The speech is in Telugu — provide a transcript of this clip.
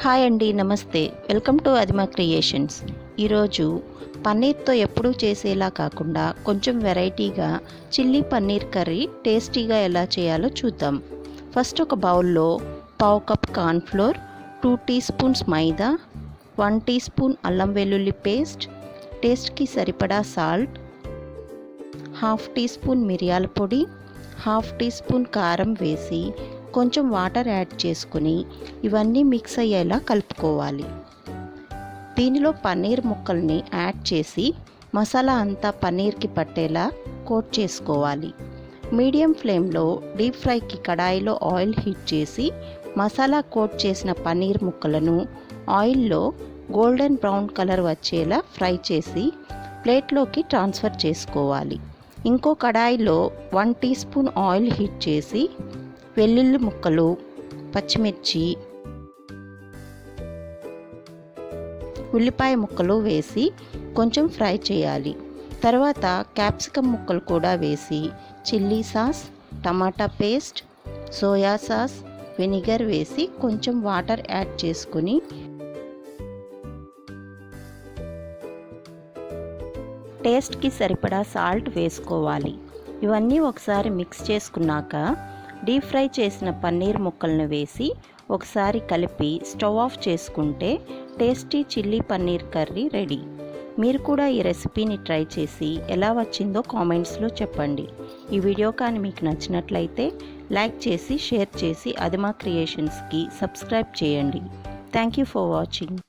హాయ్ అండి, నమస్తే. Welcome to Adima creations. ఈరోజు పన్నీర్తో ఎప్పుడూ చేసేలా కాకుండా కొంచెం వెరైటీగా చిల్లీ పన్నీర్ కర్రీ టేస్టీగా ఎలా చేయాలో చూద్దాం. ఫస్ట్ ఒక బౌల్లో పావు కప్ కార్న్ఫ్లోర్, 2 టీ స్పూన్స్ మైదా, 1 టీ స్పూన్ అల్లం వెల్లుల్లి పేస్ట్, టేస్ట్కి సరిపడా సాల్ట్, హాఫ్ టీ స్పూన్ మిరియాల పొడి, హాఫ్ టీ స్పూన్ కారం వేసి కొంచెం వాటర్ యాడ్ చేసుకుని ఇవన్నీ మిక్స్ అయ్యేలా కలుపుకోవాలి. దీనిలో పన్నీర్ ముక్కల్ని యాడ్ చేసి మసాలా అంతా పన్నీర్కి పట్టేలా కోట్ చేసుకోవాలి. మీడియం ఫ్లేమ్లో డీప్ ఫ్రైకి కడాయిలో ఆయిల్ హీట్ చేసి మసాలా కోట్ చేసిన పన్నీర్ ముక్కలను ఆయిల్లో గోల్డెన్ బ్రౌన్ కలర్ వచ్చేలా ఫ్రై చేసి ప్లేట్లోకి ట్రాన్స్ఫర్ చేసుకోవాలి. ఇంకో కడాయిలో 1 టీ స్పూన్ ఆయిల్ హీట్ చేసి వెల్లుల్లి ముక్కలు, పచ్చిమిర్చి, ఉల్లిపాయ ముక్కలు వేసి కొంచెం ఫ్రై చేయాలి. తర్వాత క్యాప్సికమ్ ముక్కలు కూడా వేసి చిల్లీ సాస్, టమాటా పేస్ట్, సోయా సాస్, వెనిగర్ వేసి కొంచెం వాటర్ యాడ్ చేసుకుని టేస్ట్కి సరిపడా సాల్ట్ వేసుకోవాలి. ఇవన్నీ ఒకసారి మిక్స్ చేసుకున్నాక డీప్ ఫ్రై చేసిన పన్నీర్ ముక్కలను వేసి ఒకసారి కలిపి స్టవ్ ఆఫ్ చేసుకుంటే tasty chilli paneer curry ready. మీరు కూడా ఈ రెసిపీని ట్రై చేసి ఎలా వచ్చిందో కామెంట్స్లో చెప్పండి. ఈ వీడియో కానీ మీకు నచ్చినట్లయితే లైక్ చేసి షేర్ చేసి అదిమా క్రియేషన్స్కి సబ్స్క్రైబ్ చేయండి. Thank you for watching.